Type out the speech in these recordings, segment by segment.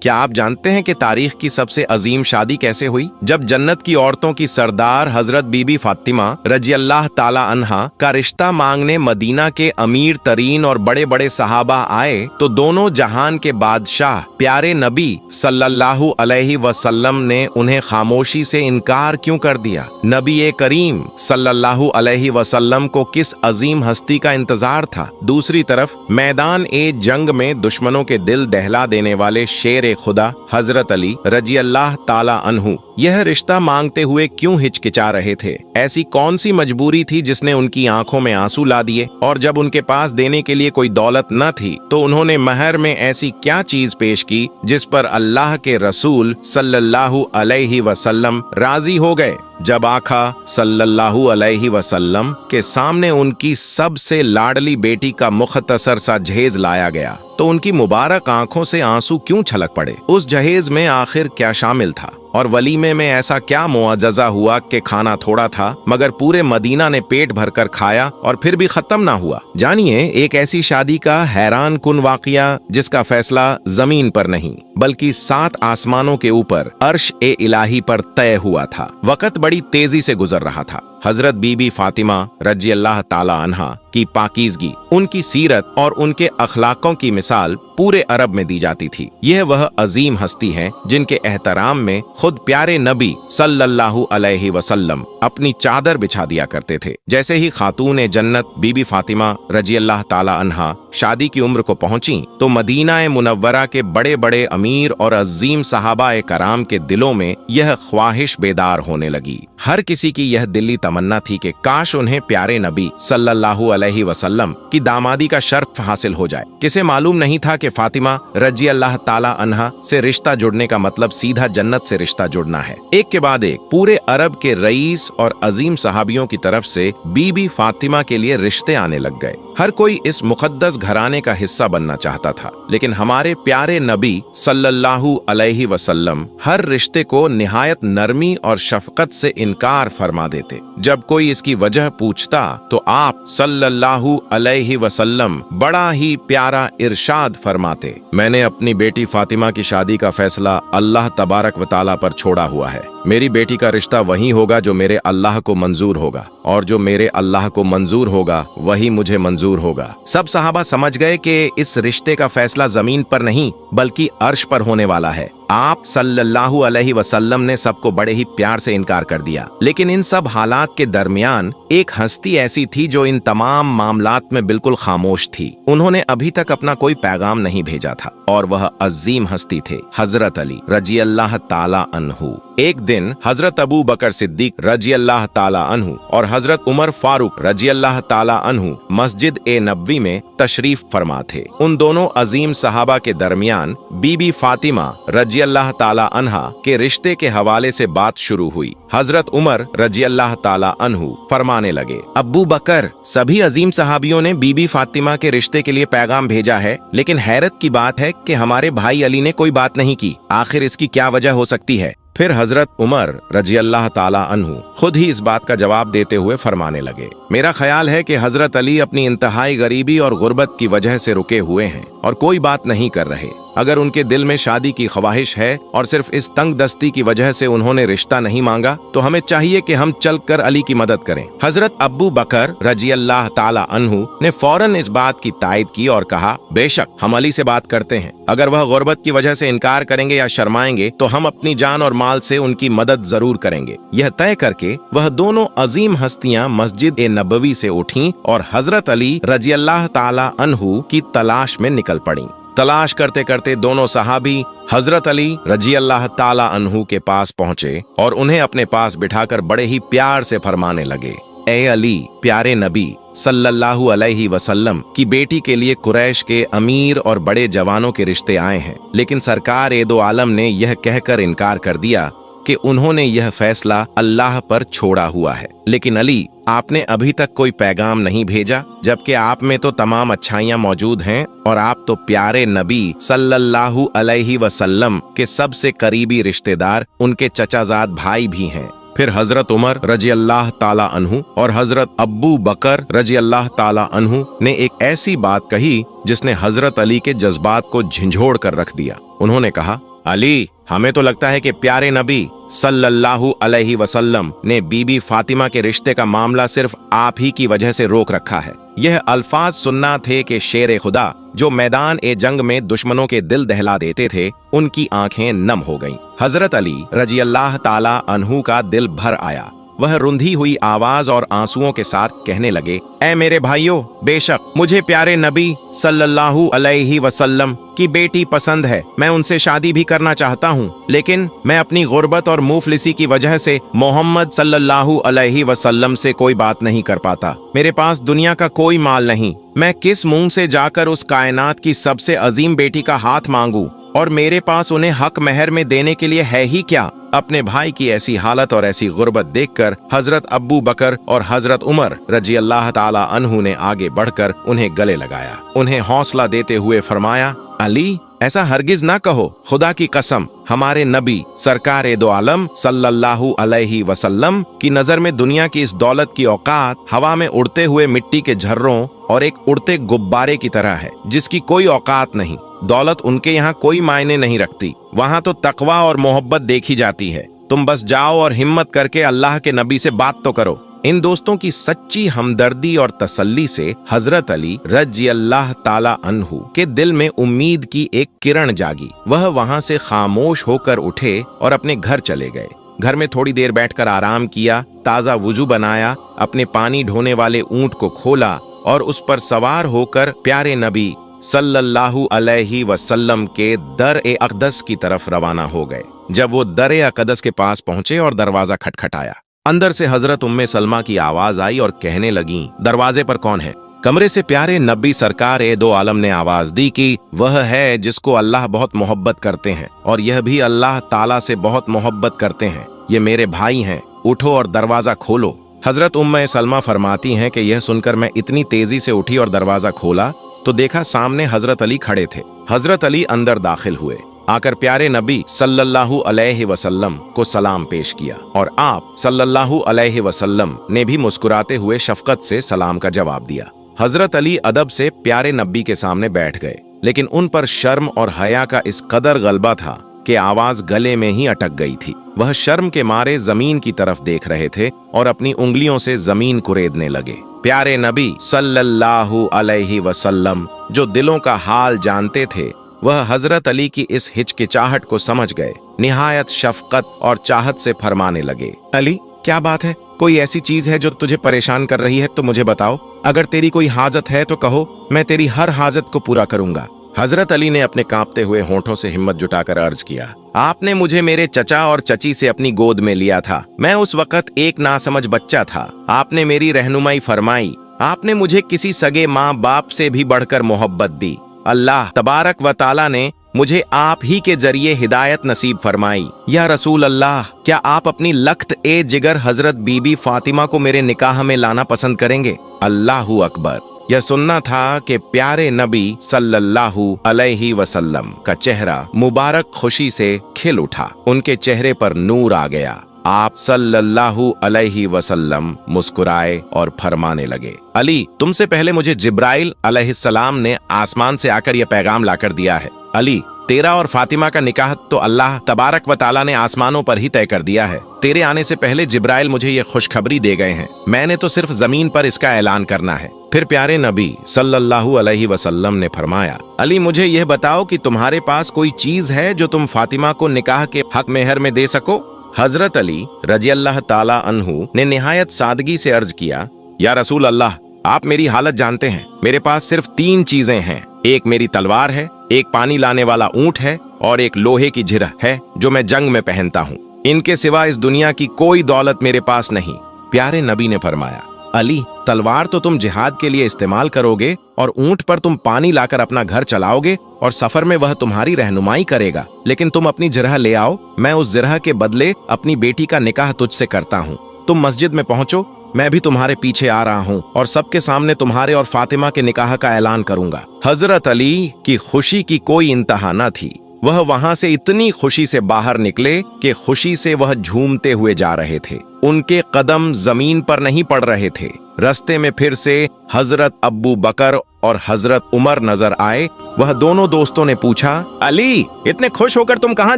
क्या आप जानते हैं कि तारीख की सबसे अजीम शादी कैसे हुई? जब जन्नत की औरतों की सरदार हजरत बीबी फातिमा रजी अल्लाह ताला अन्हा का रिश्ता मांगने मदीना के अमीर तरीन और बड़े बड़े सहाबा आए तो दोनों जहान के बादशाह प्यारे नबी सल्लल्लाहु अलैहि वसल्लम ने उन्हें खामोशी से इनकार क्यों कर दिया? नबी करीम सल्लल्लाहु अलैहि वसल्लम को किस अजीम हस्ती का इंतजार था? दूसरी तरफ मैदान जंग में दुश्मनों के दिल दहला देने वाले शेर खुदा हजरत अली रजी अल्लाह ताला अन्हु यह रिश्ता मांगते हुए क्यों हिचकिचा रहे थे? ऐसी कौन सी मजबूरी थी जिसने उनकी आंखों में आंसू ला दिए? और जब उनके पास देने के लिए कोई दौलत न थी तो उन्होंने महर में ऐसी क्या चीज पेश की जिस पर अल्लाह के रसूल सल्लल्लाहु अलैहि वसल्लम राजी हो गए? जब आका सल्लल्लाहु अलैहि वसल्लम के सामने उनकी सबसे लाडली बेटी का मुख्तसर सा जहेज लाया गया तो उनकी मुबारक आंखों से आंसू क्यों छलक पड़े? उस जहेज में आखिर क्या शामिल था? और वलीमे में ऐसा क्या मुआजजा हुआ कि खाना थोड़ा था मगर पूरे मदीना ने पेट भरकर खाया और फिर भी खत्म ना हुआ? जानिए एक ऐसी शादी का हैरान कुन वाकया जिसका फैसला जमीन पर नहीं बल्कि 7 आसमानों के ऊपर अर्श ए इलाही पर तय हुआ था। वक्त बड़ी तेजी से गुजर रहा था। हजरत बीबी फातिमा रजी अल्लाह ताला अन्हा की पाकीज़गी, उनकी सीरत और उनके अखलाकों की मिसाल पूरे अरब में दी जाती थी। यह वह अजीम हस्ती हैं जिनके एहतराम में खुद प्यारे नबी सल्लल्लाहु अलैहि वसल्लम अपनी चादर बिछा दिया करते थे। जैसे ही खातून जन्नत बीबी फातिमा रजी अल्लाह ताला अन्हा शादी की उम्र को पहुंची तो मदीना मुनव्वरा के बड़े बड़े अमीर और अजीम सहाबा कराम के दिलों में यह ख्वाहिश बेदार होने लगी। हर किसी की यह दिली तमन्ना थी कि काश उन्हें प्यारे नबी सल्लल्लाहु अलैहि वसल्लम की दामादी का शर्फ हासिल हो जाए। किसे मालूम नहीं था कि फातिमा रजी अल्लाह ताला अन्हा से रिश्ता जुड़ने का मतलब सीधा जन्नत से रिश्ता जुड़ना है। एक के बाद एक पूरे अरब के रईस और अजीम सहाबियों की तरफ से बीबी फातिमा के लिए रिश्ते आने लग गए। हर कोई इस मुकद्दस घराने का हिस्सा बनना चाहता था, लेकिन हमारे प्यारे नबी सल्लल्लाहु अलैहि वसल्लम हर रिश्ते को निहायत नरमी और शफकत से इनकार फरमा देते। जब कोई इसकी वजह पूछता तो आप सल्लल्लाहु अलैहि वसल्लम बड़ा ही प्यारा इरशाद फरमाते, मैंने अपनी बेटी फातिमा की शादी का फैसला अल्लाह तबारक व तआला पर छोड़ा हुआ है। मेरी बेटी का रिश्ता वही होगा जो मेरे अल्लाह को मंजूर होगा और जो मेरे अल्लाह को मंजूर होगा वही मुझे मंजूर होगा। सब सहाबा समझ गए कि इस रिश्ते का फैसला जमीन पर नहीं बल्कि अर्श पर होने वाला है। आप सल्लल्लाहु अलैहि वसल्लम ने सबको बड़े ही प्यार से इनकार कर दिया, लेकिन इन सब हालात के दरमियान एक हस्ती ऐसी थी जो इन तमाम मामलात में बिल्कुल खामोश थी। उन्होंने अभी तक अपना कोई पैगाम नहीं भेजा था और वह अजीम हस्ती थे हजरत अली रजी अल्लाह ताला अन्हु। एक दिन हजरत अबू बकर सिद्दीक रजी अल्लाह ताला अन्हु और हजरत उमर फारूक रजी अल्लाह ताला अन्हु मस्जिद नबवी में तशरीफ फरमा थे। उन दोनों अजीम सहाबा के दरमियान बीबी फातिमा रजी अल्लाह ताला अन्हा के रिश्ते के हवाले से बात शुरू हुई। हजरत उमर रजी अल्लाह ताला अन्हु फरमाने लगे, अबू बकर, सभी अजीम सहाबियों ने बीबी फातिमा के रिश्ते के लिए पैगाम भेजा है, लेकिन हैरत की बात है कि हमारे भाई अली ने कोई बात नहीं की। आखिर इसकी क्या वजह हो सकती है? फिर हजरत उमर रजी अल्लाह ताला अन्हु खुद ही इस बात का जवाब देते हुए फरमाने लगे, मेरा ख्याल है कि हजरत अली अपनी इंतहाई गरीबी और गुर्बत की वजह से रुके हुए हैं और कोई बात नहीं कर रहे। अगर उनके दिल में शादी की ख्वाहिश है और सिर्फ इस तंग दस्ती की वजह से उन्होंने रिश्ता नहीं मांगा तो हमें चाहिए कि हम चलकर अली की मदद करें। हजरत अबू बकर रजी अल्लाह ताला अन्हु ने फौरन इस बात की तायद की और कहा, बेशक हम अली से बात करते हैं। अगर वह गुर्बत की वजह से इनकार करेंगे या शर्माएंगे तो हम अपनी जान और माल से उनकी मदद जरूर करेंगे। यह तय करके वह दोनों अजीम हस्तियां मस्जिद नबवी से उठीं और हजरत अली रजी अल्लाह ताला अन्हु की तलाश में निकल पड़ी। तलाश करते करते दोनों सहाबी हजरत अली रजी अल्लाह ताला अन्हु के पास पहुंचे और उन्हें अपने पास बिठाकर बड़े ही प्यार से फरमाने लगे, ए अली, प्यारे नबी सल्लल्लाहु अलैहि वसल्लम की बेटी के लिए कुरैश के अमीर और बड़े जवानों के रिश्ते आए हैं, लेकिन सरकार दो आलम ने यह कहकर इनकार कर दिया कि उन्होंने यह फैसला अल्लाह पर छोड़ा हुआ है। लेकिन अली, आपने अभी तक कोई पैगाम नहीं भेजा, जबकि आप में तो तमाम अच्छाइयाँ मौजूद हैं और आप तो प्यारे नबी सल्लल्लाहु अलैहि वसल्लम के सबसे करीबी रिश्तेदार, उनके चचाजाद भाई भी हैं। फिर हजरत उमर रजी अल्लाह ताला अन्हु और हजरत अब्बू बकर रजी अल्लाह ताला अन्हु ने एक ऐसी बात कही जिसने हजरत अली के जज्बात को झंझोड़ कर रख दिया। उन्होंने कहा, अली, हमें तो लगता है कि प्यारे नबी सल्लल्लाहु अलैहि वसल्लम ने बीबी फातिमा के रिश्ते का मामला सिर्फ आप ही की वजह से रोक रखा है। यह अल्फाज सुनना थे कि शेर खुदा जो मैदान ए जंग में दुश्मनों के दिल दहला देते थे, उनकी आंखें नम हो गईं। हजरत अली रजी अल्लाह ताला अन्हु का दिल भर आया। वह रुंधी हुई आवाज और आंसुओं के साथ कहने लगे, ऐ मेरे भाइयों, बेशक मुझे प्यारे नबी सल्लल्लाहु अलैहि वसल्लम की बेटी पसंद है। मैं उनसे शादी भी करना चाहता हूँ, लेकिन मैं अपनी गुर्बत और मुफलिसी की वजह से मोहम्मद सल्लल्लाहु अलैहि वसल्लम से कोई बात नहीं कर पाता। मेरे पास दुनिया का कोई माल नहीं। मैं किस मुंह से जाकर उस कायनात की सबसे अजीम बेटी का हाथ मांगू, और मेरे पास उन्हें हक महर में देने के लिए है ही क्या। अपने भाई की ऐसी हालत और ऐसी गुर्बत देखकर हजरत अब्बू बकर और हजरत उमर रजी अल्लाह ताला अन्हु ने आगे बढ़कर उन्हें गले लगाया। उन्हें हौसला देते हुए फरमाया, अली, ऐसा हरगिज ना कहो। खुदा की कसम, हमारे नबी सरकार दो आलम सल्लल्लाहु अलैहि वसल्लम की नजर में दुनिया की इस दौलत की औकात हवा में उड़ते हुए मिट्टी के झर्रों और एक उड़ते गुब्बारे की तरह है, जिसकी कोई औकात नहीं। दौलत उनके यहाँ कोई मायने नहीं रखती। वहाँ तो तकवा और मोहब्बत देखी जाती है। तुम बस जाओ और हिम्मत करके अल्लाह के नबी से बात तो करो। इन दोस्तों की सच्ची हमदर्दी और तसल्ली से हजरत अली रजी अल्लाह ताला अन्हु के दिल में उम्मीद की एक किरण जागी। वह वहां से खामोश होकर उठे और अपने घर चले गए। घर में थोड़ी देर बैठकर आराम किया, ताजा वुजू बनाया, अपने पानी ढोने वाले ऊंट को खोला और उस पर सवार होकर प्यारे नबी सल्लल्लाहु अलैहि वसल्लम के दर-ए-अक़दस की तरफ रवाना हो गए। जब वो दर-ए-अक़दस के पास पहुंचे और दरवाजा खटखटाया, अंदर से हजरत उम्मे सलमा की आवाज आई और कहने लगी, दरवाजे पर कौन है? कमरे से प्यारे नबी सरकार दो आलम ने आवाज दी कि वह है जिसको अल्लाह बहुत मोहब्बत करते हैं, और यह भी अल्लाह ताला से बहुत मोहब्बत करते हैं। ये मेरे भाई हैं, उठो और दरवाजा खोलो। हजरत उम्मे सलमा फरमाती हैं कि यह सुनकर मैं इतनी तेजी से उठी और दरवाजा खोला तो देखा सामने हजरत अली खड़े थे। हजरत अली अंदर दाखिल हुए, आकर प्यारे नबी सल्लल्लाहु अलैहि वसल्लम को सलाम पेश किया, और आप सल्लल्लाहु अलैहि वसल्लम ने भी मुस्कुराते हुए शफकत से सलाम का जवाब दिया। हजरत अली अदब से प्यारे नबी के सामने बैठ गए, लेकिन उन पर शर्म और हया का इस कदर गलबा था कि आवाज गले में ही अटक गई थी। वह शर्म के मारे जमीन की तरफ देख रहे थे और अपनी उंगलियों से जमीन कुरेदने लगे। प्यारे नबी सल्लल्लाहु अलैहि वसल्लम जो दिलों का हाल जानते थे, वह हजरत अली की इस हिचकिचाहट को समझ गए। निहायत शफकत और चाहत से फरमाने लगे, अली, क्या बात है? कोई ऐसी चीज है जो तुझे परेशान कर रही है तो मुझे बताओ। अगर तेरी कोई हाजत है तो कहो, मैं तेरी हर हाजत को पूरा करूंगा। हजरत अली ने अपने कांपते हुए होंठों से हिम्मत जुटाकर अर्ज किया, आपने मुझे मेरे चचा और चची से अपनी गोद में लिया था। मैं उस वक्त एक नासमझ बच्चा था। आपने मेरी रहनुमाई फरमाई। आपने मुझे किसी सगे माँ बाप से भी बढ़कर मोहब्बत दी। अल्लाह तबारक व ताला ने मुझे आप ही के जरिए हिदायत नसीब फरमाई। या रसूल अल्लाह, क्या आप अपनी लख्त ए जिगर हजरत बीबी फातिमा को मेरे निकाह में लाना पसंद करेंगे? अल्लाहु अकबर। यह सुनना था कि प्यारे नबी सल्लल्लाहु अलैहि वसल्लम का चेहरा मुबारक खुशी से खिल उठा। उनके चेहरे पर नूर आ गया। आप सल्लल्लाहु अलैहि वसल्लम मुस्कुराए और फरमाने लगे, अली, तुमसे पहले मुझे जिब्राइल अलैहिस्सलाम ने आसमान से आकर यह पैगाम लाकर दिया है। अली, तेरा और फातिमा का निकाह तो अल्लाह तबारक व ताला ने आसमानों पर ही तय कर दिया है। तेरे आने से पहले जिब्राइल मुझे ये खुशखबरी दे गए हैं। मैंने तो सिर्फ जमीन पर इसका ऐलान करना है। फिर प्यारे नबी सल्लल्लाहु अलैहि वसल्लम ने फरमाया, अली, मुझे यह बताओ कि तुम्हारे पास कोई चीज है जो तुम फातिमा को निकाह के हक मेहर में दे सको? हजरत अली रजी अल्लाह ताला अन्हु ने निहायत सादगी से अर्ज किया, या रसूल अल्लाह, आप मेरी हालत जानते हैं। मेरे पास सिर्फ 3 चीजें हैं। एक मेरी तलवार है, एक पानी लाने वाला ऊंट है, और एक लोहे की झिरह है जो मैं जंग में पहनता हूँ। इनके सिवा इस दुनिया की कोई दौलत मेरे पास नहीं। प्यारे नबी ने फरमाया, अली, तलवार तो तुम जिहाद के लिए इस्तेमाल करोगे और ऊंट पर तुम पानी लाकर अपना घर चलाओगे और सफर में वह तुम्हारी रहनुमाई करेगा, लेकिन तुम अपनी जिरह ले आओ। मैं उस जिरह के बदले अपनी बेटी का निकाह तुझसे करता हूँ। तुम मस्जिद में पहुंचो, मैं भी तुम्हारे पीछे आ रहा हूँ और सबके सामने तुम्हारे और फातिमा के निकाह का ऐलान करूंगा। हजरत अली की खुशी की कोई इंतहा न थी। वह वहां से इतनी खुशी से बाहर निकले कि खुशी से वह झूमते हुए जा रहे थे। उनके कदम जमीन पर नहीं पड़ रहे थे। रास्ते में फिर से हजरत अब्बू बकर और हजरत उमर नजर आए। वह दोनों दोस्तों ने पूछा, अली, इतने खुश होकर तुम कहाँ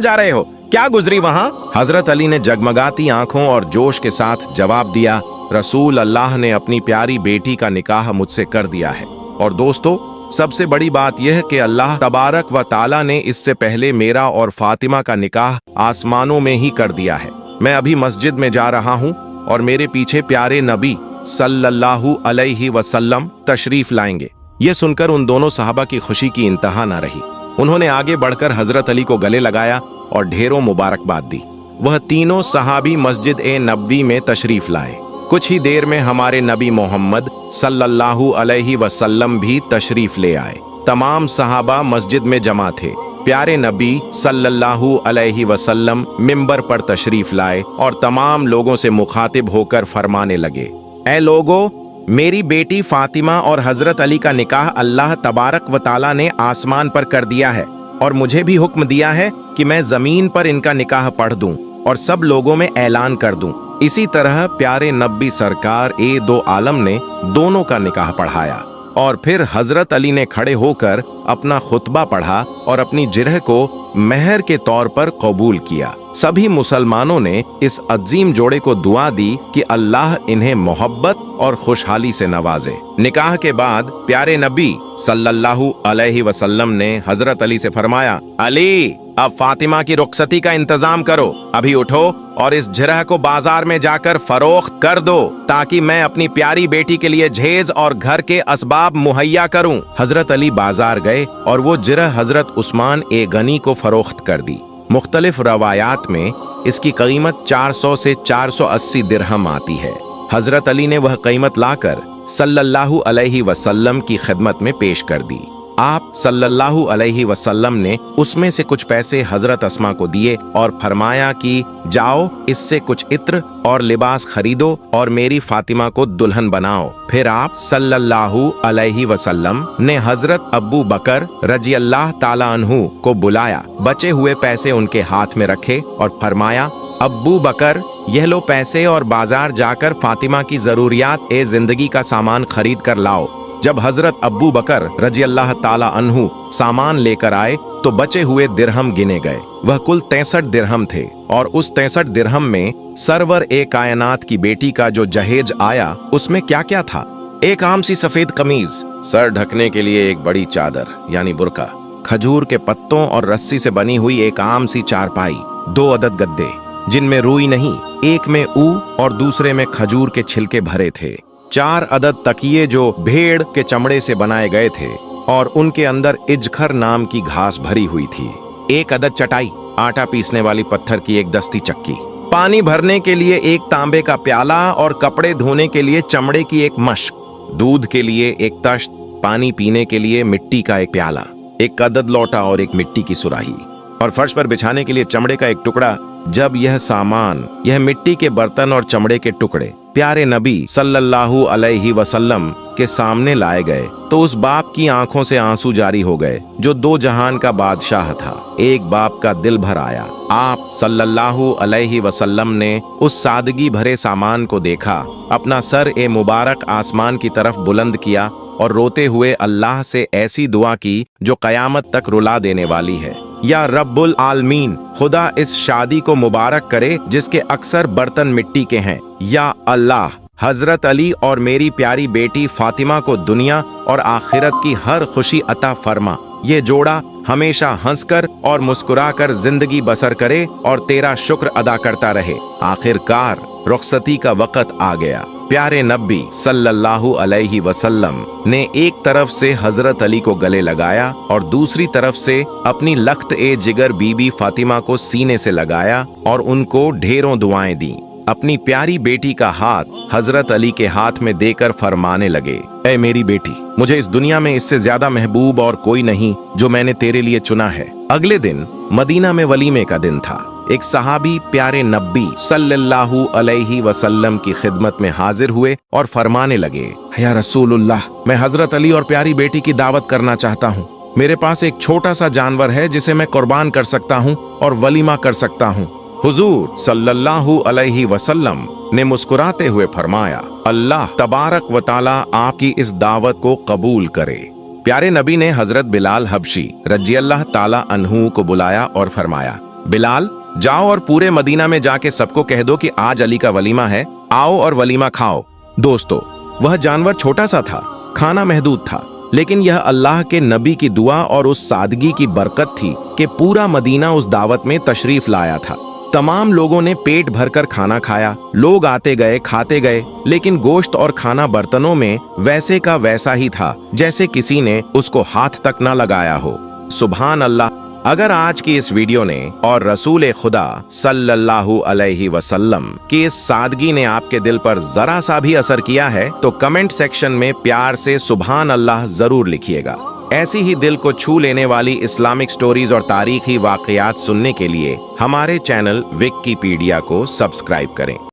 जा रहे हो? क्या गुजरी वहां? हजरत अली ने जगमगाती आंखों और जोश के साथ जवाब दिया, रसूल अल्लाह ने अपनी प्यारी बेटी का निकाह मुझसे कर दिया है। और दोस्तों, सबसे बड़ी बात यह कि अल्लाह तबारक व ताला ने इससे पहले मेरा और फातिमा का निकाह आसमानों में ही कर दिया है। मैं अभी मस्जिद में जा रहा हूँ और मेरे पीछे प्यारे नबी सल्लल्लाहु अलैहि वसल्लम तशरीफ लाएंगे। यह सुनकर उन दोनों सहाबा की खुशी की इंतहा न रही। उन्होंने आगे बढ़कर हजरत अली को गले लगाया और ढेरों मुबारकबाद दी। वह तीनों सहाबी मस्जिद ए नबवी में तशरीफ लाए। कुछ ही देर में हमारे नबी मोहम्मद सल्लल्लाहु अलैहि वसल्लम भी तशरीफ ले आए। तमाम सहाबा मस्जिद में जमा थे। प्यारे नबी सल्लल्लाहु अलैहि वसल्लम मिंबर पर तशरीफ लाए और तमाम लोगों से मुखातिब होकर फरमाने लगे, ऐ लोगो, मेरी बेटी फातिमा और हजरत अली का निकाह अल्लाह तबारक व ताला ने आसमान पर कर दिया है और मुझे भी हुक्म दिया है कि मैं जमीन पर इनका निकाह पढ़ दूं और सब लोगों में ऐलान कर दूं। इसी तरह प्यारे नबी सरकार ए दो आलम ने दोनों का निकाह पढ़ाया और फिर हजरत अली ने खड़े होकर अपना खुतबा पढ़ा और अपनी जिरह को मेहर के तौर पर कबूल किया। सभी मुसलमानों ने इस अजीम जोड़े को दुआ दी कि अल्लाह इन्हें मोहब्बत और खुशहाली से नवाजे। निकाह के बाद प्यारे नबी सल्लल्लाहु अलैहि वसल्लम ने हजरत अली से फरमाया, अली, अब फातिमा की रुखसती का इंतजाम करो। अभी उठो और इस जिरह को बाजार में जाकर फरोख्त कर दो ताकि मैं अपनी प्यारी बेटी के लिए झेज और घर के असबाब मुहैया करूं। हजरत अली बाजार गए और वो जिरह हजरत उस्मान ए गनी को फरोख्त कर दी। मुख्तलिफ रवायात में इसकी कीमत 400 से 480 दिरहम आती है। हजरत अली ने वह कीमत लाकर सल्लल्लाहु अलैहि वसल्लम की खिदमत में पेश कर दी। आप सल्लल्लाहु अलैहि वसल्लम ने उसमें से कुछ पैसे हजरत अस्मा को दिए और फरमाया कि जाओ, इससे कुछ इत्र और लिबास खरीदो और मेरी फातिमा को दुल्हन बनाओ। फिर आप सल्लल्लाहु अलैहि वसल्लम ने हजरत अब्बू बकर रज़ियल्लाहु ताला अन्हु को बुलाया, बचे हुए पैसे उनके हाथ में रखे और फरमाया, अब्बू बकर, यह लो पैसे और बाजार जाकर फातिमा की जरूरियात ए जिंदगी का सामान खरीद कर लाओ। जब हजरत अब्बू बकर रज़ियल्लाहु ताला अन्हु सामान लेकर आए तो बचे हुए दिरहम गिने गए। वह कुल 63 दिरहम थे और उस 63 दिरहम में सरवर ए कायनात की बेटी का जो जहेज आया उसमें क्या क्या था? एक आम सी सफेद कमीज, सर ढकने के लिए एक बड़ी चादर यानी बुर्का, खजूर के पत्तों और रस्सी से बनी हुई एक आम सी चारपाई, 2 अदद गद्दे जिनमें रुई नहीं, एक में ऊ और दूसरे में खजूर के छिलके भरे थे, 4 अदद तकिए जो भेड़ के चमड़े से बनाए गए थे और उनके अंदर इजखर नाम की घास भरी हुई थी, 1 अदद चटाई, आटा पीसने वाली पत्थर की एक दस्ती चक्की, पानी भरने के लिए एक तांबे का प्याला और कपड़े धोने के लिए चमड़े की एक मश्क, दूध के लिए एक तश्त, पानी पीने के लिए मिट्टी का एक प्याला, 1 अदद लौटा और एक मिट्टी की सुराही और फर्श पर बिछाने के लिए चमड़े का एक टुकड़ा। जब यह सामान, यह मिट्टी के बर्तन और चमड़े के टुकड़े प्यारे नबी सल्लल्लाहु अलैहि वसल्लम के सामने लाए गए तो उस बाप की आंखों से आंसू जारी हो गए जो 2 जहान का बादशाह था। एक बाप का दिल भर आया। आप सल्लल्लाहु अलैहि वसल्लम ने उस सादगी भरे सामान को देखा, अपना सर ए मुबारक आसमान की तरफ बुलंद किया और रोते हुए अल्लाह से ऐसी दुआ की जो कयामत तक रुला देने वाली है, या रब्बुल आलमीन, खुदा इस शादी को मुबारक करे जिसके अक्सर बर्तन मिट्टी के हैं। या अल्लाह, हजरत अली और मेरी प्यारी बेटी फातिमा को दुनिया और आखिरत की हर खुशी अता फरमा। ये जोड़ा हमेशा हंसकर और मुस्कुराकर जिंदगी बसर करे और तेरा शुक्र अदा करता रहे। आखिरकार रुखसती का वक्त आ गया। प्यारे नबी सल्लल्लाहु अलैहि वसल्लम ने एक तरफ से हजरत अली को गले लगाया और दूसरी तरफ से अपनी लख्त ए जिगर बीबी फातिमा को सीने से लगाया और उनको ढेरों दुआएं दी। अपनी प्यारी बेटी का हाथ हजरत अली के हाथ में देकर फरमाने लगे, ऐ मेरी बेटी, मुझे इस दुनिया में इससे ज्यादा महबूब और कोई नहीं जो मैंने तेरे लिए चुना है। अगले दिन मदीना में वलीमे का दिन था। एक सहाबी प्यारे नबी सल्लल्लाहु अलैहि वसल्लम की खिदमत में हाजिर हुए और फरमाने लगे, या रसूलुल्लाह, मैं हजरत अली और प्यारी बेटी की दावत करना चाहता हूँ। मेरे पास एक छोटा सा जानवर है जिसे मैं कुर्बान कर सकता हूँ और वलीमा कर सकता हूँ। हुजूर सल्लल्लाहु अलैहि वसल्लम ने मुस्कुराते हुए फरमाया, अल्लाह तबारक व ताला आपकी इस दावत को कबूल करे। प्यारे नबी ने हजरत बिलाल हबशी रज़ियल्लाह ताला अन्हु को बुलाया और फरमाया, बिलाल जाओ और पूरे मदीना में जाके सबको कह दो कि आज अली का वलीमा है, आओ और वलीमा खाओ। दोस्तों, वह जानवर छोटा सा था, खाना महदूद था, लेकिन यह अल्लाह के नबी की दुआ और उस सादगी की बरकत थी कि पूरा मदीना उस दावत में तशरीफ लाया था। तमाम लोगों ने पेट भरकर खाना खाया। लोग आते गए, खाते गए, लेकिन गोश्त और खाना बर्तनों में वैसे का वैसा ही था जैसे किसी ने उसको हाथ तक न लगाया हो। सुभान अल्लाह। अगर आज की इस वीडियो ने और रसूल खुदा सल्लल्लाहु अलैहि वसल्लम की इस सादगी ने आपके दिल पर जरा सा भी असर किया है तो कमेंट सेक्शन में प्यार से सुभान अल्लाह जरूर लिखिएगा। ऐसी ही दिल को छू लेने वाली इस्लामिक स्टोरीज और तारीखी वाकयात सुनने के लिए हमारे चैनल विकिपीडिया को सब्सक्राइब करें।